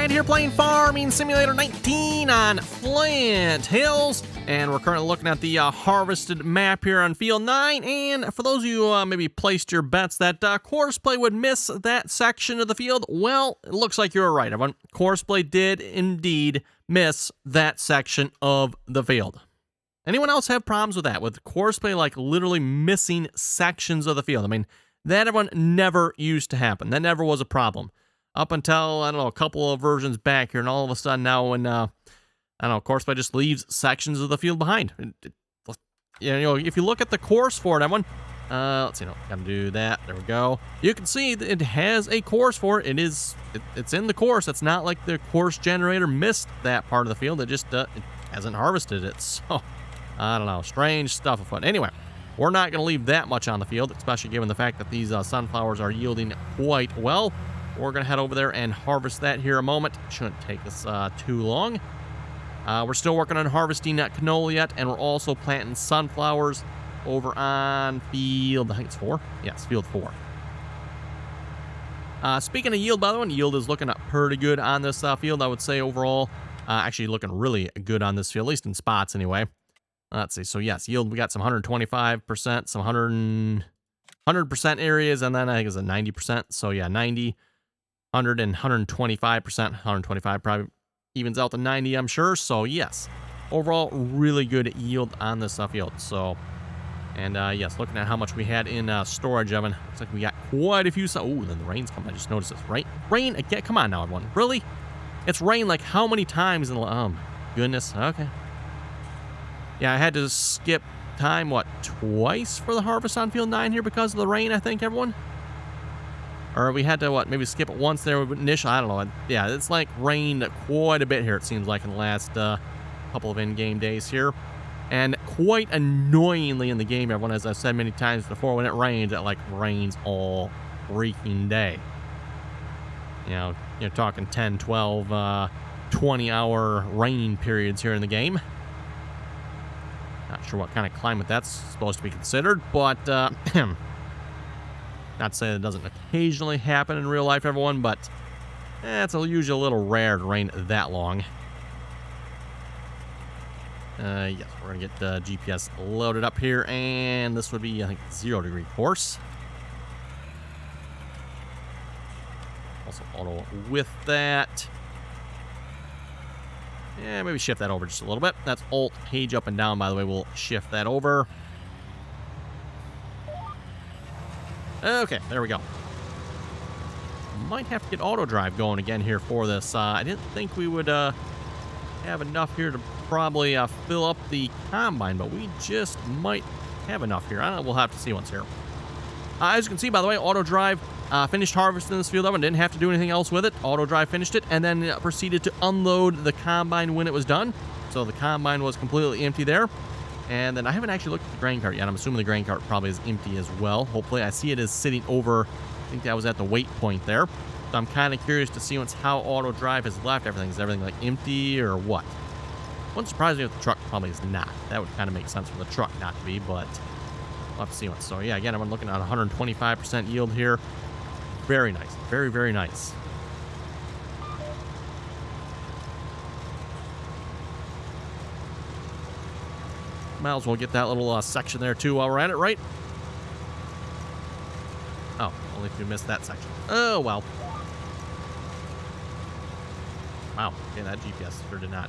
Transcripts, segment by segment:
RDAllen here playing Farming Simulator 19 on Flint Hills. And we're currently looking at the harvested map here on Field 9. And for those of you who maybe placed your bets that Courseplay would miss that section of the field, well, it looks like you were right, everyone. Courseplay did indeed miss that section of the field. Anyone else have problems with that? With Courseplay like literally missing sections of the field? I mean, that everyone never used to happen. That never was a problem. Up until, I don't know, a couple of versions back here, and all of a sudden now when, I don't know, Courseplay just leaves sections of the field behind. You know, if you look at the course for it, everyone, let's see, no, gotta do that, there we go. You can see that it has a course for it. It's in the course. It's not like the course generator missed that part of the field. It just, it hasn't harvested it, so, I don't know, strange stuff afoot. Anyway, we're not gonna leave that much on the field, especially given the fact that these sunflowers are yielding quite well. We're going to head over there and harvest that here a moment. Shouldn't take us too long. We're still working on harvesting canola yet, and we're also planting sunflowers over on field, I think it's 4? Yes, field 4. Speaking of yield, by the way, yield is looking pretty good on this field, I would say overall. Actually looking really good on this field, at least in spots anyway. Let's see, so yes, yield, we got some 125%, some 100% areas, and then I think it's a 90%, so yeah, 90. 100 and 125%. 125 probably evens out to 90, I'm sure. So, yes, overall, really good yield on this field. So, and yes, looking at how much we had in storage oven, looks like we got quite a few. Oh, then the rain's coming. I just noticed this. Right? Rain again. Come on now, everyone. Really? It's rained like how many times in the... Oh, my goodness. Okay. Yeah, I had to skip time, what, twice for the harvest on field 9 here because of the rain, I think, everyone? Or we had to, what, maybe skip it once there initially, I don't know. Yeah, it's like rained quite a bit here, it seems like, in the last couple of in-game days here. And quite annoyingly in the game, everyone, as I've said many times before, when it rains, it, like, rains all freaking day. You know, you're talking 10, 12, 20-hour rain periods here in the game. Not sure what kind of climate that's supposed to be considered, but, not to say that it doesn't occasionally happen in real life, everyone, but it's usually a little rare to rain that long. Yes, we're going to get the GPS loaded up here, and this would be, I think, 0-degree course. Also auto with that. Yeah, maybe shift that over just a little bit. That's Alt, page up and down, by the way. We'll shift that over. Okay, there we go. Might have to get auto drive going again here for this. I didn't think we would have enough here to probably fill up the combine, but we just might have enough here. I don't know, we'll have to see once here. As you can see, by the way, auto drive finished harvesting this field up and didn't have to do anything else with it. Auto drive finished it and then proceeded to unload the combine when it was done. So the combine was completely empty there. And then I haven't actually looked at the grain cart yet. I'm assuming the grain cart probably is empty as well. Hopefully, I see it is sitting over, I think that was at the weight point there. So I'm kind of curious to see once how auto drive has left everything. Is everything like empty or what? Wouldn't surprise me if the truck probably is not. That would kind of make sense for the truck not to be, but we'll have to see once. So yeah, again, I'm looking at 125% yield here. Very nice. Very, very nice. Might as well get that little section there, too, while we're at it, right? Oh, only if you missed that section. Oh, well. Wow. Okay, that GPS sure did not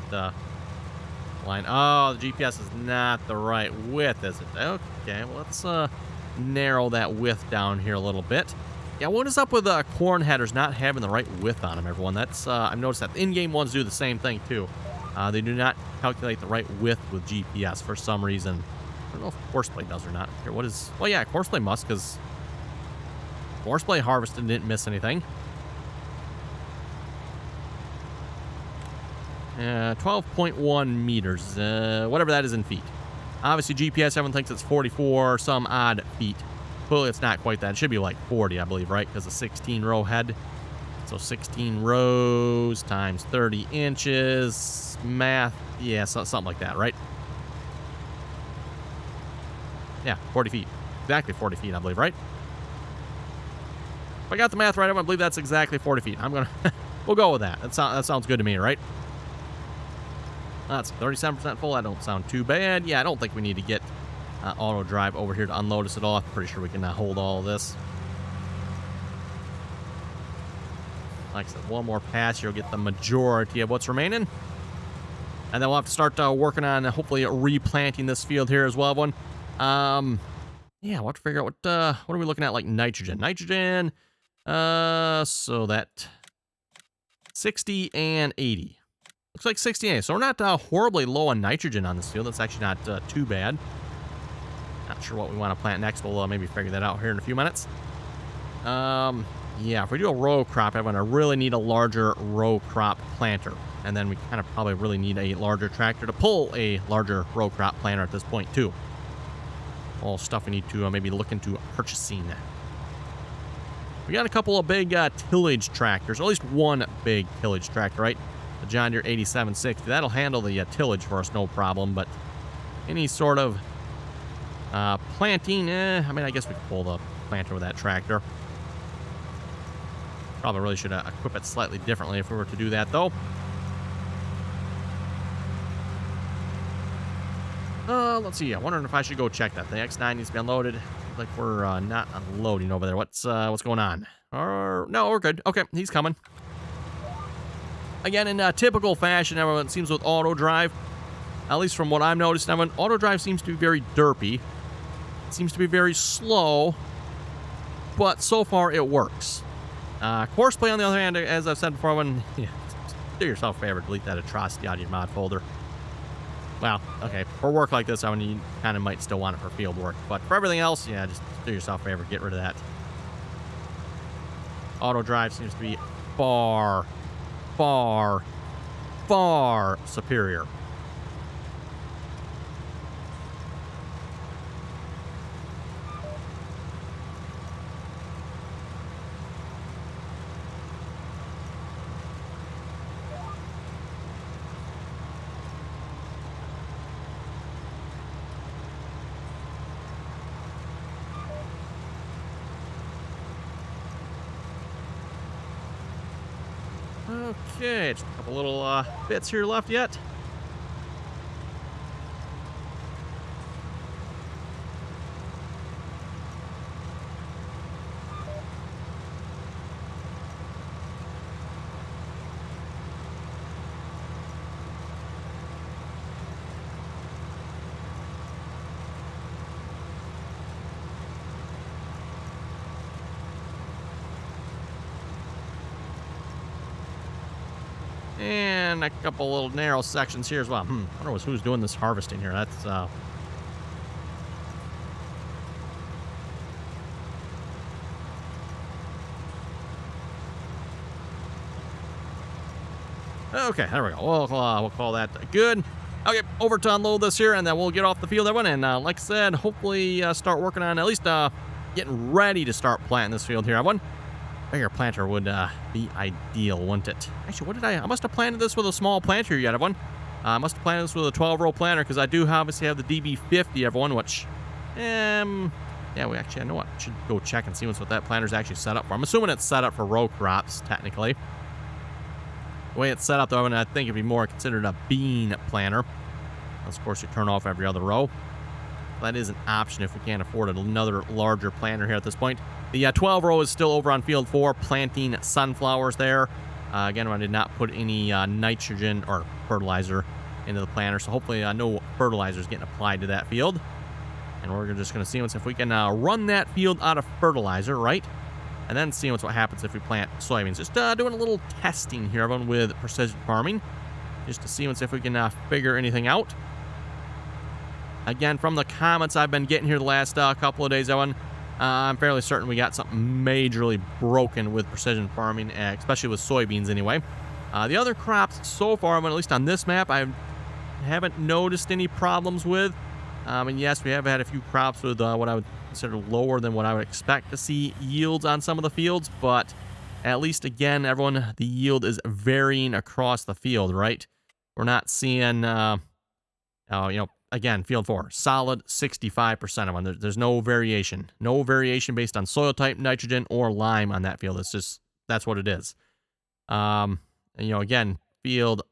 line. Oh, the GPS is not the right width, is it? Okay, well, let's narrow that width down here a little bit. Yeah, what is up with corn headers not having the right width on them, everyone? That's, I've noticed that in-game ones do the same thing, too. They do not calculate the right width with GPS for some reason. I don't know if Courseplay does or not. Here, what is... Well, yeah, Courseplay must, because Courseplay harvested and didn't miss anything. 12.1 meters. Whatever that is in feet. Obviously, GPS, everyone thinks it's 44 some odd feet. Clearly, it's not quite that. It should be like 40, I believe, right? Because a 16-row head. So 16 rows times 30 inches. Math. Yeah, something like that, right? Yeah, 40 feet. Exactly 40 feet, I believe, right? If I got the math right, I believe that's exactly 40 feet. I'm going to We'll go with that. That sounds good to me, right? That's 37% full. That don't sound too bad. Yeah, I don't think we need to get auto drive over here to unload us at all. I'm pretty sure we can hold all of this. Like I said, one more pass, you'll get the majority of what's remaining. And then we'll have to start working on hopefully replanting this field here as well, everyone. Yeah, we'll have to figure out what are we looking at, like nitrogen. Nitrogen, so that 60 and 80. Looks like 60 and 80. So we're not horribly low on nitrogen on this field. That's actually not too bad. Not sure what we want to plant next. We'll maybe figure that out here in a few minutes. Yeah, if we do a row crop, everyone, I really need a larger row crop planter. And then we kind of probably really need a larger tractor to pull a larger row crop planter at this point, too. All stuff we need to maybe look into purchasing. We got a couple of big tillage tractors, or at least one big tillage tractor, right? The John Deere 8760. That'll handle the tillage for us, no problem. But any sort of planting, I mean, I guess we could pull the planter with that tractor. Probably really should equip it slightly differently if we were to do that, though. Let's see. I'm wondering if I should go check that. The X9 needs to be unloaded. Looks like we're not unloading over there. What's going on? No, we're good. Okay, he's coming. Again, in typical fashion, everyone, it seems with auto drive, at least from what I'm noticing, everyone, auto drive seems to be very derpy. It seems to be very slow, but so far it works. Courseplay, on the other hand, as I've said before, do yourself a favor, delete that atrocity out of your mod folder. Well, okay, for work like this, you kind of might still want it for field work. But for everything else, yeah, just do yourself a favor, get rid of that. Auto drive seems to be far, far, far superior. Okay, just a couple little bits here left yet. And a couple little narrow sections here as well. I wonder who's doing this harvesting here. That's okay, there we go. We'll call that good. Okay, over to unload this here, and then we'll get off the field, everyone. And like I said, hopefully start working on at least getting ready to start planting this field here, everyone. Bigger planter would be ideal, wouldn't it? Actually, what did I must have planted this with a small planter yet, everyone. I must have planted this with a 12-row planter, because I do obviously have the DB50, everyone, which, yeah, I know what. I should go check and see what that planter's actually set up for. I'm assuming it's set up for row crops, technically. The way it's set up, though, I think it'd be more considered a bean planter. Unless, of course, you turn off every other row. That is an option if we can't afford another larger planter here at this point. The 12-row is still over on field 4, planting sunflowers there. Again, I did not put any nitrogen or fertilizer into the planter, so hopefully no fertilizer is getting applied to that field. And we're just going to see if we can run that field out of fertilizer, right? And then see what happens if we plant soybeans. Just doing a little testing here, everyone, with precision farming, just to see if we can figure anything out. Again, from the comments I've been getting here the last couple of days, everyone, I'm fairly certain we got something majorly broken with precision farming, especially with soybeans anyway. The other crops so far, at least on this map, I haven't noticed any problems with. And yes, we have had a few crops with what I would consider lower than what I would expect to see yields on some of the fields, but at least, again, everyone, the yield is varying across the field, right? We're not seeing, again, field 4, solid 65% of them. There's no variation. No variation based on soil type, nitrogen, or lime on that field. It's just, that's what it is. And, you know, again, field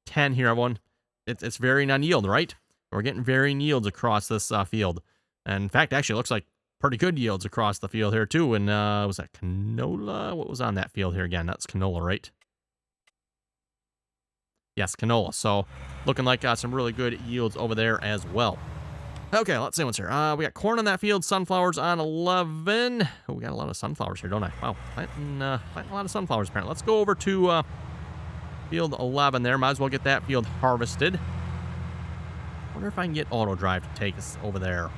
10 here, everyone. It's varying on yield, right? We're getting varying yields across this field. And in fact, actually, it looks like pretty good yields across the field here, too. And was that canola? What was on that field here again? That's canola, right? Yes, canola. So looking like some really good yields over there as well. Okay, let's see what's here. We got corn on that field, sunflowers on 11. Oh, we got a lot of sunflowers here, don't I? Wow, planting a lot of sunflowers apparently. Let's go over to field 11 there. Might as well get that field harvested. Wonder if I can get auto drive to take us over there.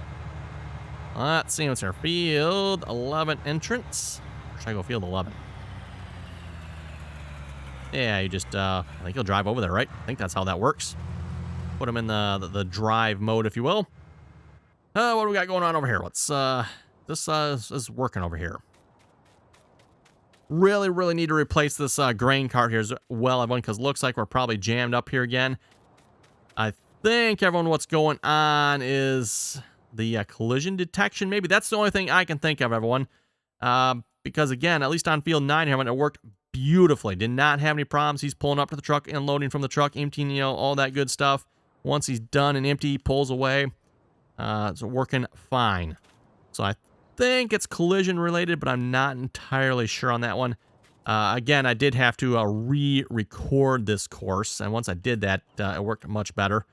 Let's see what's here. Field 11 entrance. Or should I go field 11? Yeah, you just, I think you'll drive over there, right? I think that's how that works. Put them in the drive mode, if you will. What do we got going on over here? What's, this is working over here. Really need to replace this grain cart here as well, everyone, because it looks like we're probably jammed up here again. I think, everyone, what's going on is the collision detection. Maybe that's the only thing I can think of, everyone. Because, again, at least on field 9 here, it worked beautifully. Did not have any problems. He's pulling up to the truck and loading from the truck, emptying, you know, all that good stuff. Once he's done and empty, he pulls away. It's working fine. So I think it's collision related, but I'm not entirely sure on that one. Again, I did have to re-record this course, and once I did that, it worked much better.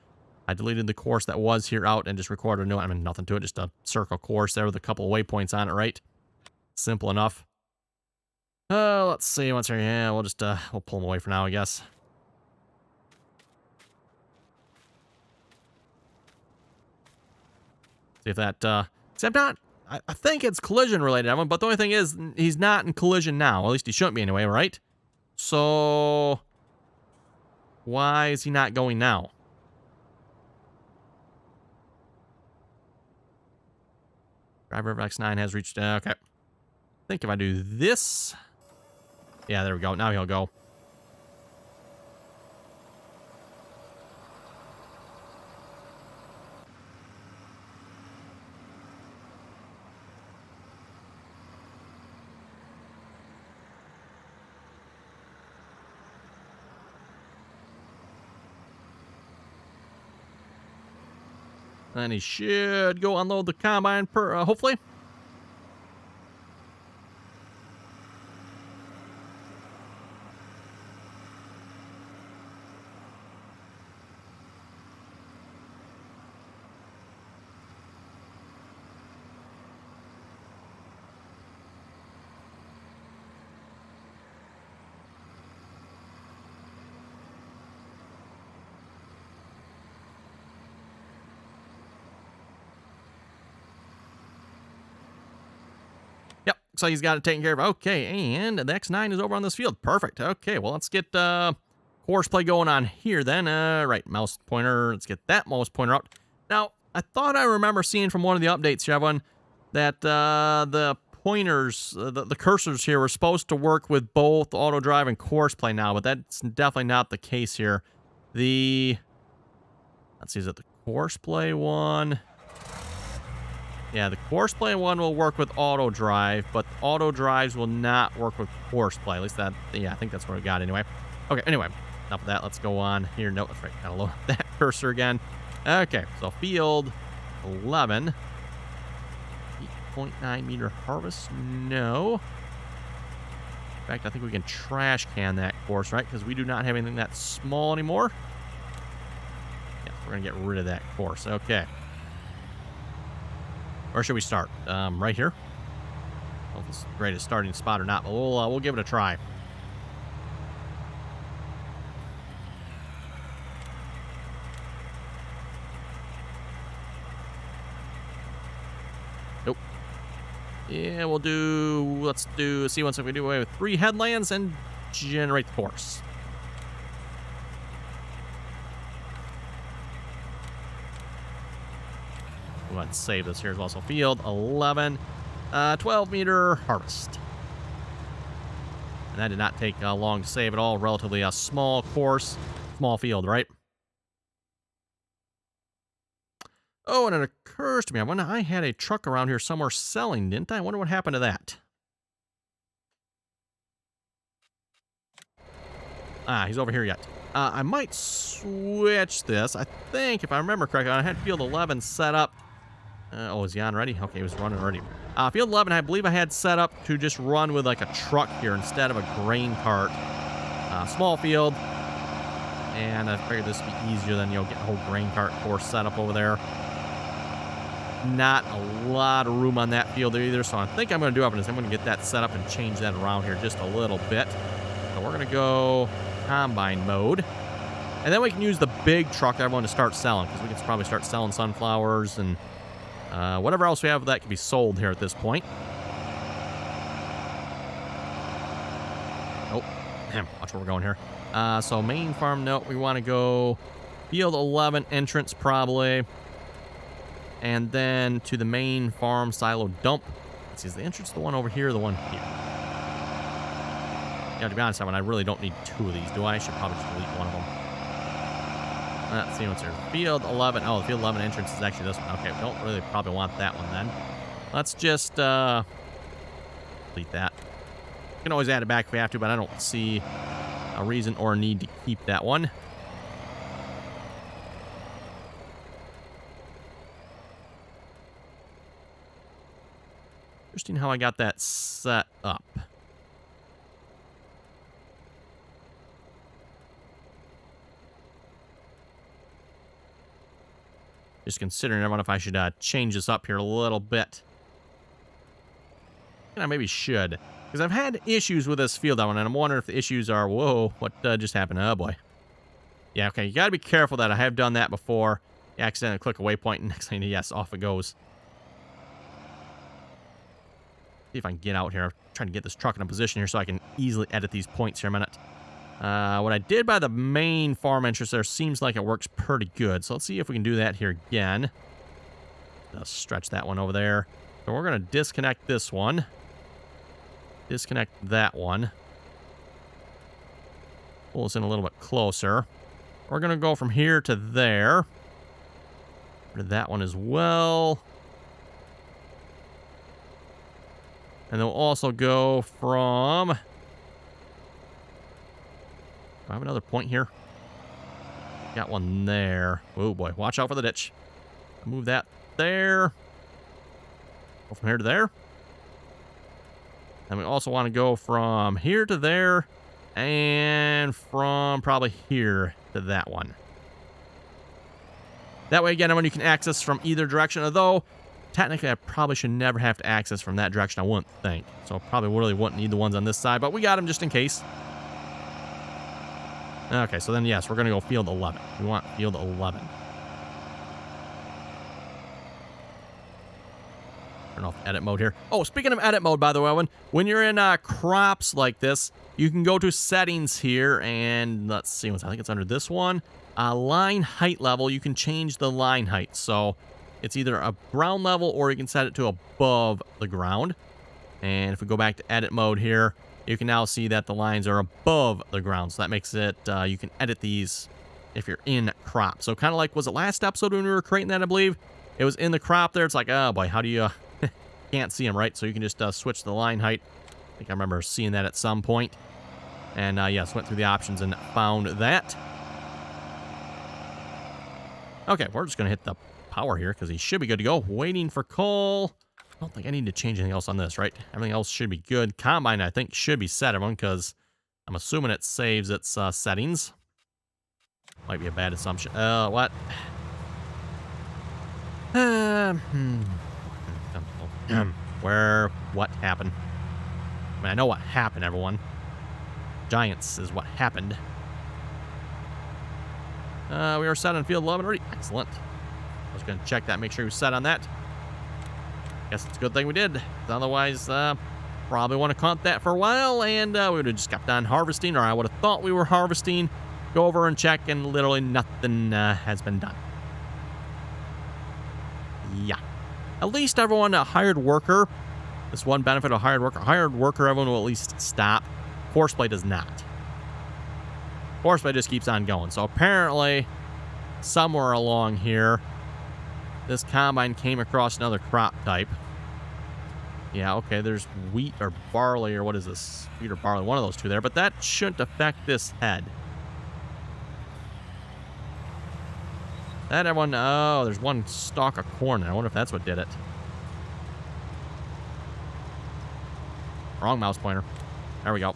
I deleted the course that was here out and just recorded a new one. I mean, nothing to it, just a circle course there with a couple of waypoints on it, right? Simple enough. Let's see what's here. Yeah, we'll just, we'll pull them away for now, I guess. See if that, except not, I think it's collision related, Evan, but the only thing is, he's not in collision now. At least he shouldn't be anyway, right? So, why is he not going now? Driver of X9 has reached, okay. I think if I do this, yeah, there we go. Now he'll go. And he should go unload the combine, hopefully. So he's got it taken care of. Okay, and the X9 is over on this field. Perfect. Okay, well, let's get Courseplay going on here then. Right, mouse pointer. Let's get that mouse pointer out. Now, I thought I remember seeing from one of the updates here, everyone, that the pointers, the cursors here were supposed to work with both auto drive and Courseplay now, but that's definitely not the case here. Let's see, is it the Courseplay one? Yeah, the Courseplay one will work with auto drive, but auto drives will not work with Courseplay. At least that, yeah, I think that's what we got anyway. Okay, anyway, enough of that. Let's go on here. No, that's right. Gotta load that cursor again. Okay, so field 11. 8.9 meter harvest. No. In fact, I think we can trash can that course, right? Because we do not have anything that small anymore. Yeah, we're going to get rid of that course. Okay. Where should we start? Right here? I don't know if it's the greatest starting spot or not, but we'll give it a try. Nope. Yeah, let's see once if we do away with 3 headlands and generate the course. Go ahead and save this here as well. So field 11, 12 meter harvest. And that did not take long to save at all. Relatively a small course, small field, right? Oh, and it occurs to me, I had a truck around here somewhere selling, didn't I? I wonder what happened to that. He's over here yet. I might switch this. I think, if I remember correctly, I had field 11 set up. Oh, is he on ready? Okay, he was running already. Field 11, I believe I had set up to just run with like a truck here instead of a grain cart. Small field. And I figured this would be easier than, get a whole grain cart course set up over there. Not a lot of room on that field either, so I think I'm going to do is I'm going to get that set up and change that around here just a little bit. So we're going to go combine mode. And then we can use the big truck that I want to start selling, because we can probably start selling sunflowers and whatever else we have that can be sold here at this point. Oh, damn, watch where we're going here. So main farm note, we want to go field 11 entrance probably. And then to the main farm silo dump. Let's see, is the entrance the one over here or the one here? Yeah, to be honest, I really don't need two of these, do I? I should probably just delete one of them. Let's see what's here. Field 11. Oh, the field 11 entrance is actually this one. Okay, we don't really probably want that one then. Let's just delete that. You can always add it back if we have to, but I don't see a reason or a need to keep that one. Interesting how I got that set up. Just considering, I wonder if I should change this up here a little bit. And I maybe should. Because I've had issues with this field that one, and I'm wondering if the issues are, whoa, what just happened? Oh, boy. Yeah, okay, you got to be careful that I have done that before. You accidentally click a waypoint, and next thing you know, yes, off it goes. See if I can get out here. I'm trying to get this truck in a position here so I can easily edit these points here a minute. What I did by the main farm entrance there seems like it works pretty good. So let's see if we can do that here again. Let's stretch that one over there. So we're going to disconnect this one. Disconnect that one. Pull this in a little bit closer. We're going to go from here to there. To that one as well. And then we'll also go from... Do I have another point here? Got one there. Oh boy, watch out for the ditch. Move that there. Go from here to there. And we also want to go from here to there. And from probably here to that one. That way, again, you can access from either direction. Although, technically, I probably should never have to access from that direction, I wouldn't think. So I probably really wouldn't need the ones on this side. But we got them just in case. Okay, so then, yes, we're going to go field 11. We want field 11. Turn off edit mode here. Oh, speaking of edit mode, by the way, when you're in crops like this, you can go to settings here, and let's see, I think it's under this one. Line height level, you can change the line height. So it's either a ground level or you can set it to above the ground. And if we go back to edit mode here, you can now see that the lines are above the ground. So that makes it, you can edit these if you're in crop. So kind of like, was it last episode when we were creating that, I believe? It was in the crop there. It's like, oh boy, how do you, can't see them, right? So you can just switch the line height. I think I remember seeing that at some point. And yes, went through the options and found that. Okay, we're just going to hit the power here because he should be good to go. Waiting for coal. I don't think I need to change anything else on this, right? Everything else should be good. Combine, I think, should be set, everyone, because I'm assuming it saves its settings. Might be a bad assumption. What? What happened? I mean, I know what happened, everyone. Giants is what happened. We are set on field 11 already. Excellent. I was going to check that, make sure we were set on that. Guess it's a good thing we did. Otherwise, probably want to count that for a while, and we would have just got done harvesting, or I would have thought we were harvesting. Go over and check, and literally nothing has been done. Yeah. At least everyone, a hired worker. This one benefit of a hired worker. Hired worker, everyone will at least stop. Courseplay does not. Courseplay just keeps on going. So apparently, somewhere along here, this combine came across another crop type. Yeah, okay, there's wheat or barley, or what is this? Wheat or barley, one of those two there. But that shouldn't affect this head. That everyone, oh, there's one stalk of corn. I wonder if that's what did it. Wrong mouse pointer. There we go.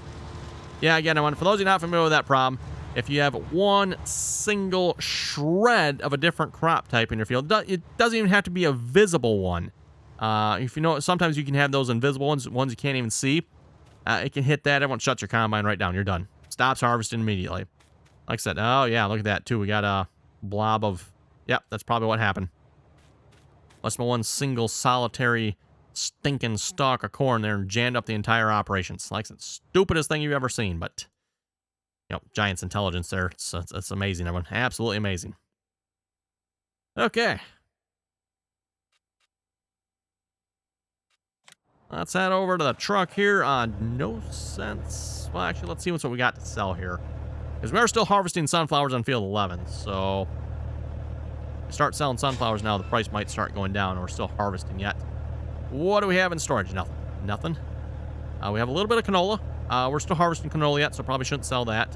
Yeah, again, everyone, for those of you not familiar with that problem, if you have one single shred of a different crop type in your field, it doesn't even have to be a visible one. If you know, sometimes you can have those invisible ones you can't even see. It can hit that. Everyone shuts your combine right down. You're done. Stops harvesting immediately. Like I said, oh, yeah, look at that, too. We got a blob of... Yep, that's probably what happened. Must have been one single solitary stinking stalk of corn there and jammed up the entire operations. Like I said, stupidest thing you've ever seen, but... You know, Giant's intelligence there. It's amazing, everyone. Absolutely amazing. Okay. Let's head over to the truck here on No Sense. Well, actually, let's see what we got to sell here. Because we're still harvesting sunflowers on field 11, so... If we start selling sunflowers now, the price might start going down, and we're still harvesting yet. What do we have in storage? Nothing. Nothing. We have a little bit of canola. We're still harvesting canola yet, so probably shouldn't sell that.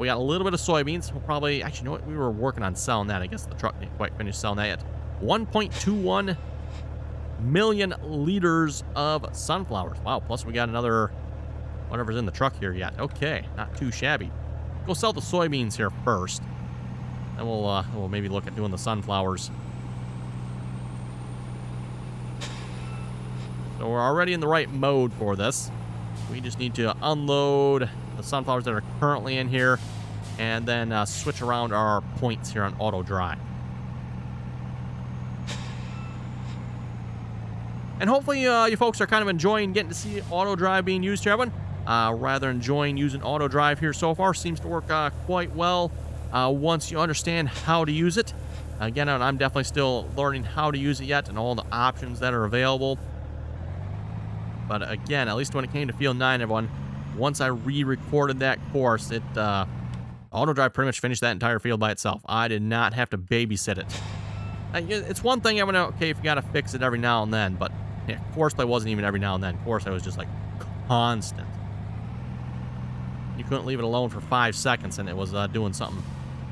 We got a little bit of soybeans. We'll probably... Actually, you know what? We were working on selling that. I guess the truck didn't quite finish selling that yet. 1.21 million liters of sunflowers. Wow, plus we got another... Whatever's in the truck here yet. Okay, not too shabby. Go sell the soybeans here first. Then we'll maybe look at doing the sunflowers. So we're already in the right mode for this. We just need to unload the sunflowers that are currently in here and then switch around our points here on auto dry. And hopefully you folks are kind of enjoying getting to see auto drive being used here, everyone. Rather enjoying using auto drive here so far. Seems to work quite well once you understand how to use it. Again, I'm definitely still learning how to use it yet and all the options that are available. But again, at least when it came to Field 9, everyone, once I re-recorded that course, auto drive pretty much finished that entire field by itself. I did not have to babysit it. It's one thing, everyone, okay, if you got to fix it every now and then, but yeah, Courseplay wasn't even every now and then. Courseplay was just like constant. You couldn't leave it alone for 5 seconds and it was doing something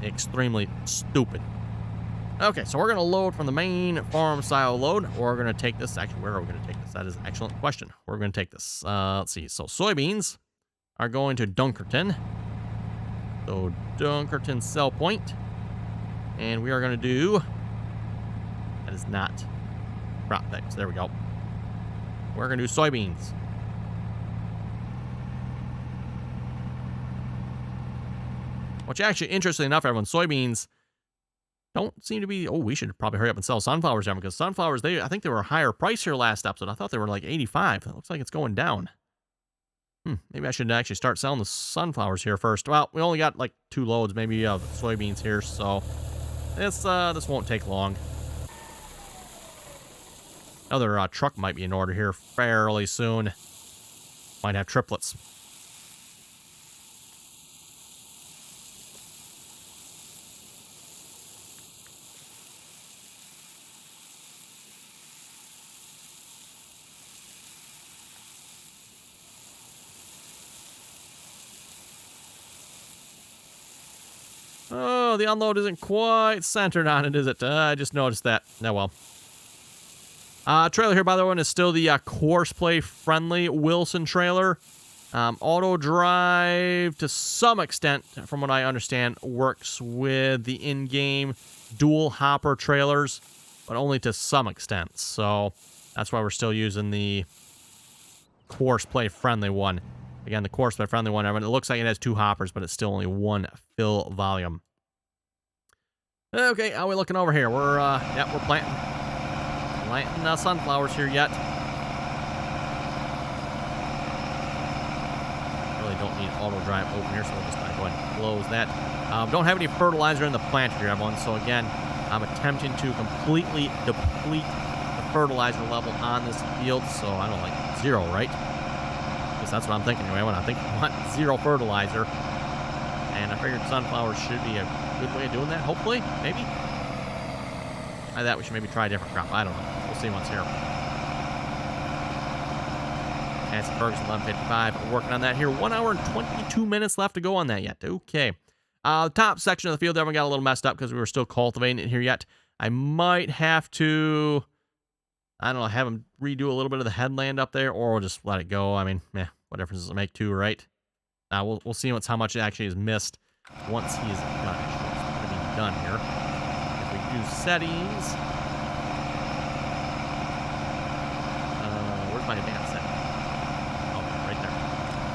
extremely stupid. Okay, so we're going to load from the main farm style load, or we're going to take this. Actually, where are we going to take this? That is an excellent question. We're going to take this. Let's see. So soybeans are going to Dunkerton. So Dunkerton sell point. And we are going to do... That is not crop types. There we go. We're going to do soybeans. Which actually, interestingly enough, everyone, soybeans don't seem to be... Oh, we should probably hurry up and sell sunflowers, everyone, because sunflowers, I think they were a higher price here last episode. I thought they were like 85. It looks like it's going down. Maybe I should actually start selling the sunflowers here first. Well, we only got like 2 loads maybe of soybeans here, so this won't take long. Another truck might be in order here fairly soon. Might have triplets. Oh, the unload isn't quite centered on it, is it? I just noticed that. Oh, well. Trailer here, by the way, is still the Courseplay friendly Wilson trailer. Auto drive, to some extent, from what I understand, works with the in-game dual hopper trailers, but only to some extent. So that's why we're still using the Courseplay friendly one. Again, the Courseplay friendly one, it looks like it has 2 hoppers, but it's still only 1 fill volume. Okay, how are we looking over here? We're planting sunflowers here yet. Really don't need auto drive open here, so we'll just go ahead and close that. Don't have any fertilizer in the plant here, everyone. So again, I'm attempting to completely deplete the fertilizer level on this field. So I don't like 0, right? Because that's what I'm thinking anyway. I think I want 0 fertilizer. And I figured sunflowers should be a good way of doing that, hopefully, maybe. I thought we should maybe try a different crop. I don't know. We'll see what's here. Nancy Ferguson, 11:55. We're working on that here. 1 hour and 22 minutes left to go on that yet. Okay. The top section of the field, everyone got a little messed up because we were still cultivating it here yet. I might have to, I don't know, have him redo a little bit of the headland up there, or we'll just let it go. I mean, what difference does it make too, right? We'll see how much it actually is missed once he's done. It's going to be done here. If we do settings, where's my advanced setting? Oh, right there.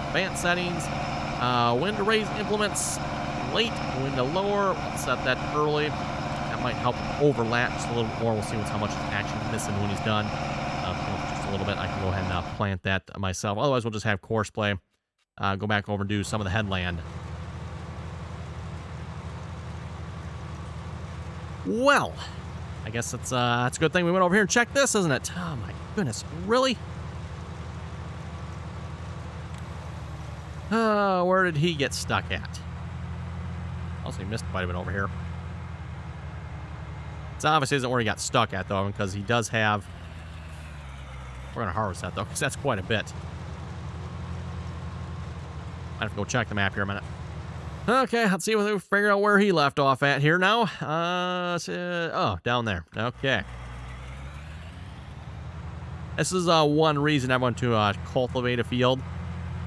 Advanced settings, when to raise implements late, when to lower. We'll set that early. That might help overlap just a little bit more. We'll see how much is actually missing when he's done. Just a little bit. I can go ahead and plant that myself. Otherwise, we'll just have Courseplay go back over and do some of the headland. Well, I guess that's a good thing we went over here and checked this, isn't it? Oh my goodness, really? Where did he get stuck at? Also, he missed quite a bit over here. It's obviously isn't where he got stuck at, though, because he does have... We're going to harvest that, though, because that's quite a bit. I have to go check the map here a minute. Okay, let's see if we figure out where he left off at here now. Oh, down there. Okay. This is one reason I want to cultivate a field.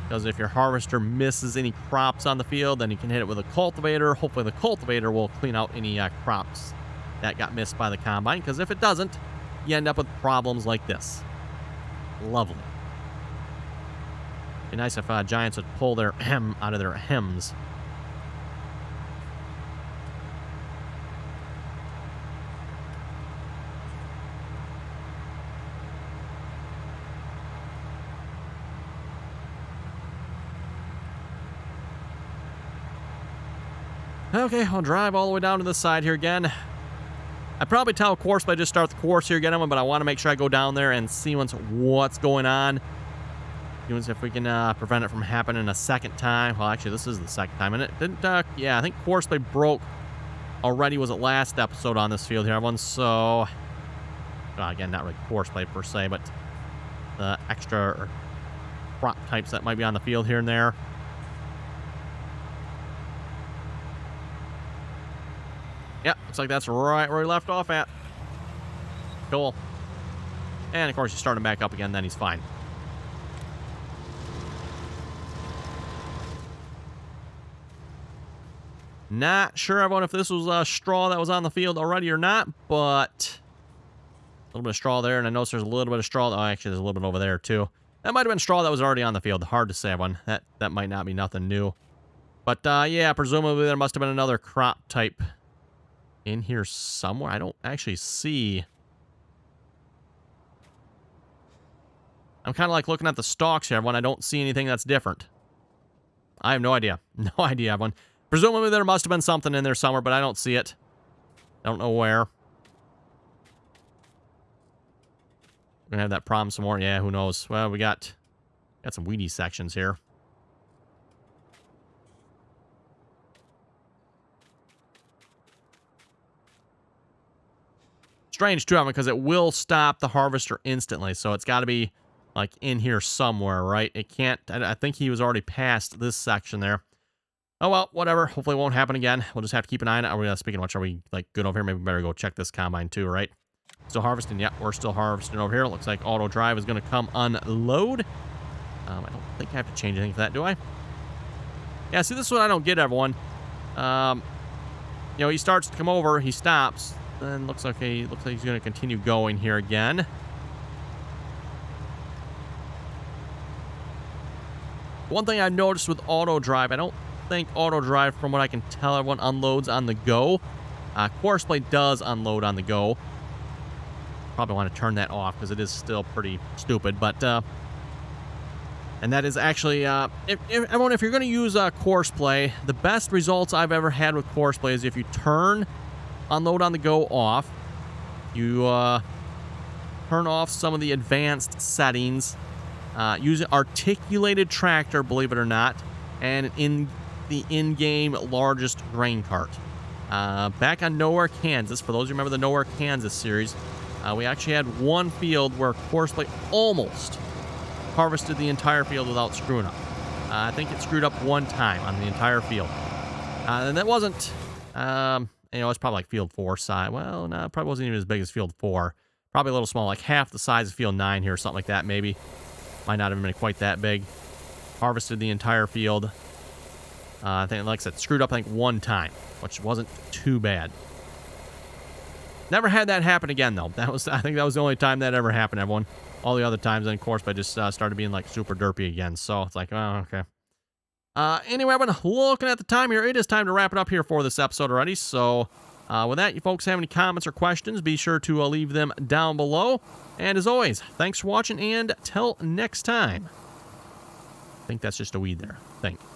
Because if your harvester misses any crops on the field, then you can hit it with a cultivator. Hopefully the cultivator will clean out any crops that got missed by the combine. Because if it doesn't, you end up with problems like this. Lovely. Be nice if giants would pull their hem out of their hems. Okay, I'll drive all the way down to this side here again. I'd probably tell Courseplay just start the course here again, but I want to make sure I go down there and see what's going on. If we can prevent it from happening a second time. Well, actually, this is the second time. And it didn't, yeah, I think Courseplay broke already, was it last episode on this field here, everyone? So, well, again, not really Courseplay per se, but the extra crop types that might be on the field here and there. Yep, looks like that's right where he left off at. Cool. And, of course, you start him back up again, then he's fine. Not sure, everyone, if this was straw that was on the field already or not, but a little bit of straw there, and I notice there's a little bit of straw. Oh, actually, there's a little bit over there, too. That might have been straw that was already on the field. Hard to say, everyone. That might not be nothing new. But, yeah, presumably there must have been another crop type in here somewhere. I don't actually see. I'm kind of like looking at the stalks here, everyone. I don't see anything that's different. I have no idea. No idea, everyone. Presumably there must have been something in there somewhere, but I don't see it. I don't know where. We're gonna have that problem some more. Yeah, who knows? Well, we got some weedy sections here. Strange too, because it will stop the harvester instantly, so it's got to be like in here somewhere, right? It can't. I think he was already past this section there. Oh, well, whatever. Hopefully it won't happen again. We'll just have to keep an eye on it. Are we, speaking of which, are we, like, good over here? Maybe we better go check this combine, too, right? Still harvesting? Yep, we're still harvesting over here. Looks like auto drive is going to come unload. I don't think I have to change anything for that, do I? Yeah, see, this is what I don't get, everyone. You know, he starts to come over. He stops. Then looks like he's going to continue going here again. One thing I noticed with auto drive, I don't think auto drive, from what I can tell, everyone unloads on the go. Courseplay does unload on the go. Probably want to turn that off because it is still pretty stupid. But and that is actually if everyone, if you're going to use Courseplay, the best results I've ever had with Courseplay is if you turn unload on the go off, you turn off some of the advanced settings, use an articulated tractor, believe it or not, and in the in-game largest grain cart. Back on Nowhere, Kansas, for those who remember the Nowhere, Kansas series, we actually had one field where Courseplay almost harvested the entire field without screwing up. I think it screwed up one time on the entire field. And that wasn't, it's probably like field 4 size. Well, no, it probably wasn't even as big as field 4. Probably a little small, like half the size of field 9 here, something like that, maybe. Might not have been quite that big. Harvested the entire field. I think, like I said, screwed up, I think, one time, which wasn't too bad. Never had that happen again, though. I think that was the only time that ever happened, everyone. All the other times, then, of course, I just started being, like, super derpy again. So, it's like, oh, okay. Anyway, I've been looking at the time here. It is time to wrap it up here for this episode already. So, with that, you folks have any comments or questions, be sure to leave them down below. And as always, thanks for watching, and till next time. I think that's just a weed there. Thank you.